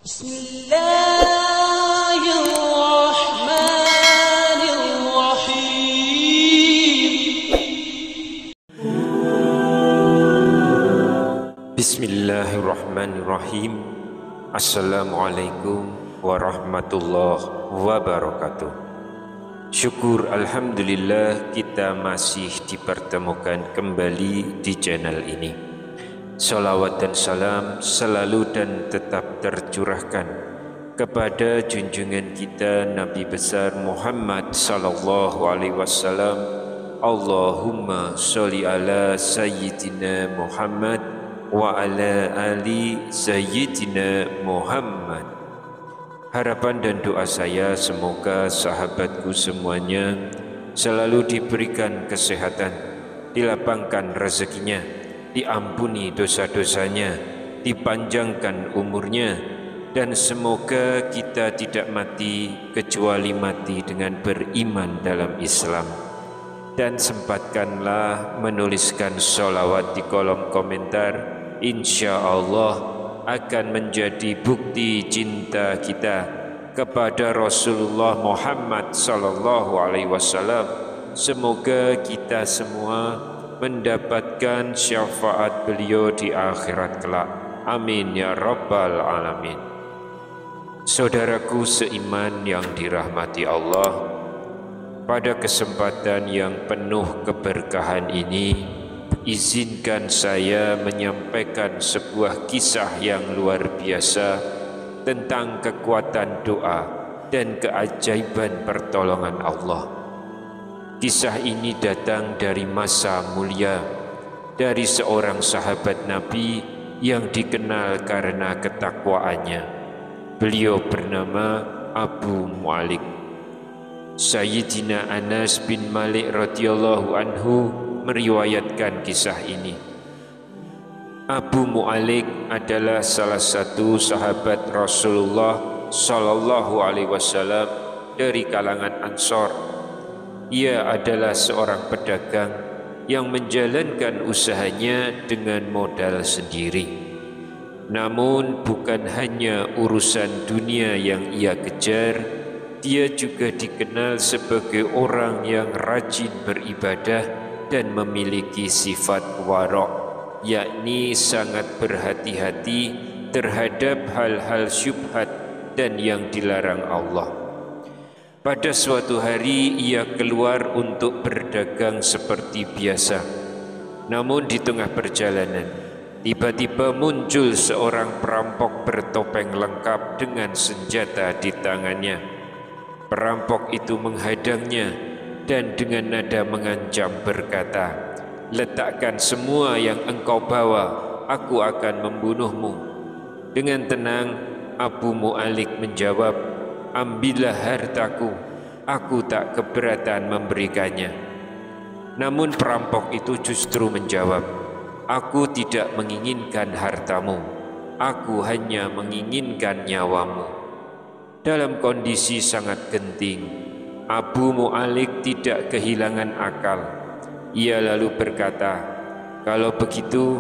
Bismillahirrahmanirrahim. Bismillahirrahmanirrahim. Assalamualaikum warahmatullahi wabarakatuh. Syukur alhamdulillah kita masih dipertemukan kembali di channel ini. Salawat dan salam selalu dan tetap tercurahkan kepada junjungan kita Nabi besar Muhammad sallallahu alaihi wasallam. Allahumma sholli ala sayyidina Muhammad wa ala ali sayyidina Muhammad. Harapan dan doa saya semoga sahabatku semuanya selalu diberikan kesehatan, dilapangkan rezekinya, diampuni dosa-dosanya, dipanjangkan umurnya, dan semoga kita tidak mati kecuali mati dengan beriman dalam Islam. Dan sempatkanlah menuliskan sholawat di kolom komentar, insya Allah akan menjadi bukti cinta kita kepada Rasulullah Muhammad sallallahu alaihi wasallam. Semoga kita semua mendapatkan syafaat beliau di akhirat kelak. Amin ya rabbal alamin. Saudaraku seiman yang dirahmati Allah, pada kesempatan yang penuh keberkahan ini, izinkan saya menyampaikan sebuah kisah yang luar biasa tentang kekuatan doa dan keajaiban pertolongan Allah. Kisah ini datang dari masa mulia, dari seorang sahabat Nabi yang dikenal karena ketakwaannya. Beliau bernama Abu Mu'alik. Sayyidina Anas bin Malik radhiyallahu anhu meriwayatkan kisah ini. Abu Mu'alik adalah salah satu sahabat Rasulullah sallallahu alaihi wasallam dari kalangan Ansor. Ia adalah seorang pedagang yang menjalankan usahanya dengan modal sendiri. Namun bukan hanya urusan dunia yang ia kejar, dia juga dikenal sebagai orang yang rajin beribadah dan memiliki sifat warok, yakni sangat berhati-hati terhadap hal-hal syubhat dan yang dilarang Allah. Pada suatu hari ia keluar untuk berdagang seperti biasa. Namun di tengah perjalanan, tiba-tiba muncul seorang perampok bertopeng lengkap dengan senjata di tangannya. Perampok itu menghadangnya dan dengan nada mengancam berkata, "Letakkan semua yang engkau bawa, aku akan membunuhmu." Dengan tenang Abu Mu'alik menjawab, "Ambillah hartaku, aku tak keberatan memberikannya." Namun perampok itu justru menjawab, "Aku tidak menginginkan hartamu, aku hanya menginginkan nyawamu." Dalam kondisi sangat genting, Abu Mu'alik tidak kehilangan akal. Ia lalu berkata, "Kalau begitu,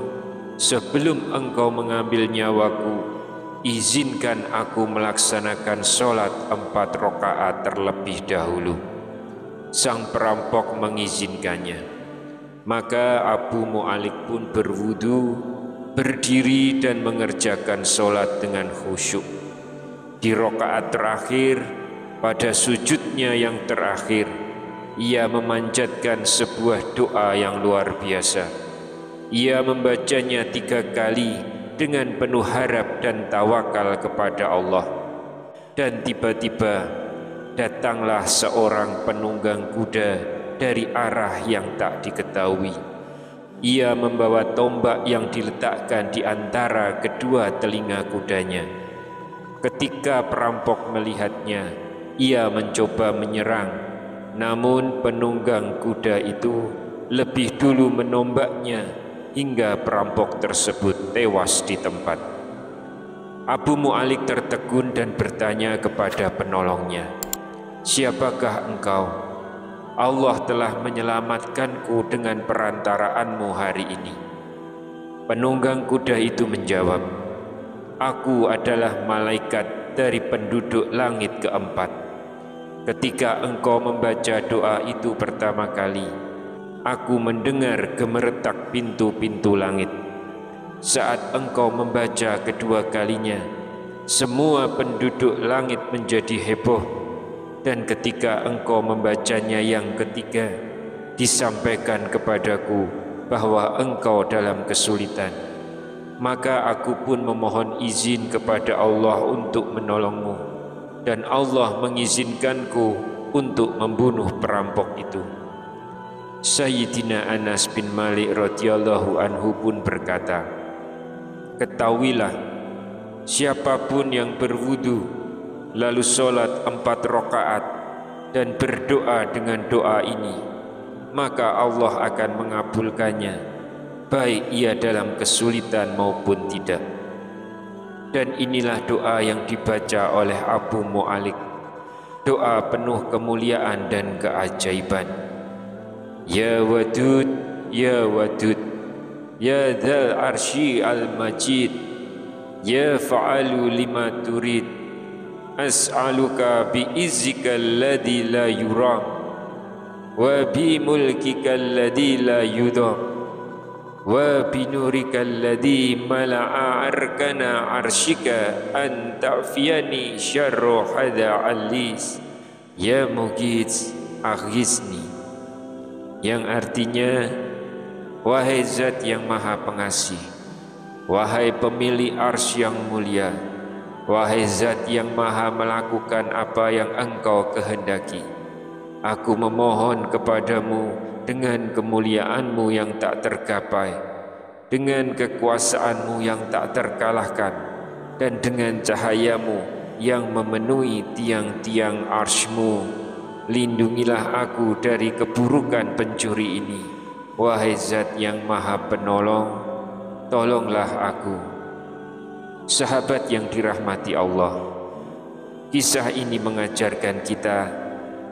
sebelum engkau mengambil nyawaku, izinkan aku melaksanakan sholat 4 rakaat terlebih dahulu." Sang perampok mengizinkannya. Maka Abu Mu'alik pun berwudu, berdiri dan mengerjakan sholat dengan khusyuk. Di rakaat terakhir, pada sujudnya yang terakhir, ia memanjatkan sebuah doa yang luar biasa. Ia membacanya 3 kali dengan penuh harap dan tawakal kepada Allah. Dan tiba-tiba datanglah seorang penunggang kuda dari arah yang tak diketahui. Ia membawa tombak yang diletakkan di antara kedua telinga kudanya. Ketika perampok melihatnya, ia mencoba menyerang. Namun penunggang kuda itu lebih dulu menombaknya hingga perampok tersebut tewas di tempat. Abu Mu'alik tertegun dan bertanya kepada penolongnya, "Siapakah engkau? Allah telah menyelamatkanku dengan perantaraanmu hari ini." Penunggang kuda itu menjawab, Aku adalah malaikat dari penduduk langit keempat. Ketika engkau membaca doa itu pertama kali, aku mendengar gemeretak pintu-pintu langit. Saat engkau membaca kedua kalinya, semua penduduk langit menjadi heboh. Dan ketika engkau membacanya yang ketiga, disampaikan kepadaku bahwa engkau dalam kesulitan. Maka aku pun memohon izin kepada Allah untuk menolongmu, dan Allah mengizinkanku untuk membunuh perampok itu. Sayyidina Anas bin Malik radhiyallahu anhu pun berkata, ketahuilah, siapapun yang berwudu lalu sholat 4 rakaat dan berdoa dengan doa ini, maka Allah akan mengabulkannya, baik ia dalam kesulitan maupun tidak. Dan inilah doa yang dibaca oleh Abu Mu'alik, doa penuh kemuliaan dan keajaiban. Ya Wadud, Ya Wadud, Ya Dzal Arsy Al-Majid, Ya Fa'alu lima turid, as'aluka bi'izzika alladhi la yuram, wa bimulkika alladhi la yudam, wa binurika alladhi mala'a arkana arshika an ta'fiyani syarru hadha alis, ya Mughits aghizni. Yang artinya, wahai Zat yang Maha Pengasih, wahai pemilik arsy yang mulia, wahai Zat yang Maha melakukan apa yang Engkau kehendaki, aku memohon kepadamu dengan kemuliaan-Mu yang tak tergapai, dengan kekuasaan-Mu yang tak terkalahkan, dan dengan cahaya-Mu yang memenuhi tiang-tiang arsy-Mu. Lindungilah aku dari keburukan pencuri ini, wahai Zat yang Maha Penolong, tolonglah aku. Sahabat yang dirahmati Allah, kisah ini mengajarkan kita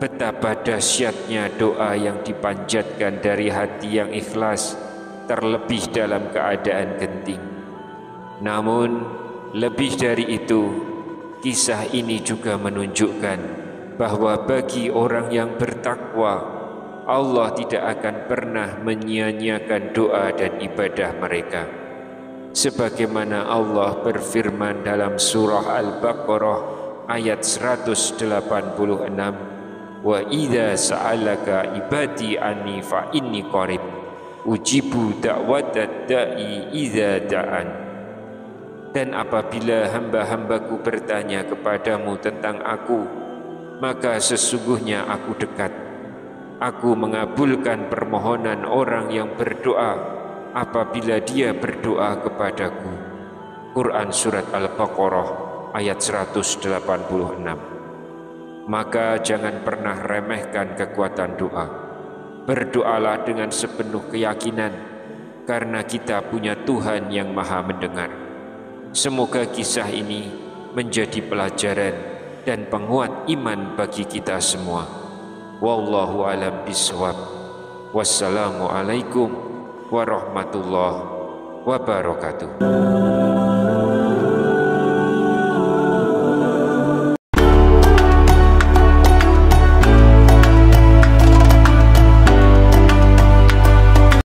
betapa dahsyatnya doa yang dipanjatkan dari hati yang ikhlas, terlebih dalam keadaan genting. Namun lebih dari itu, kisah ini juga menunjukkan bahwa bagi orang yang bertakwa, Allah tidak akan pernah menyia-nyiakan doa dan ibadah mereka. Sebagaimana Allah berfirman dalam surah Al-Baqarah ayat 186, wa idza sa'alaka ibadi anni fa inni qarib ujibu da'watad da'i idza da'an. Dan apabila hamba-hambaku bertanya kepadamu tentang aku, maka sesungguhnya aku dekat. Aku mengabulkan permohonan orang yang berdoa apabila dia berdoa kepadaku. Quran Surat Al-Baqarah ayat 186. Maka jangan pernah remehkan kekuatan doa. Berdoalah dengan sepenuh keyakinan, karena kita punya Tuhan yang Maha mendengar. Semoga kisah ini menjadi pelajaran dan penguat iman bagi kita semua. Wallahu a'lam bishawab. Wassalamualaikum warahmatullahi wabarakatuh.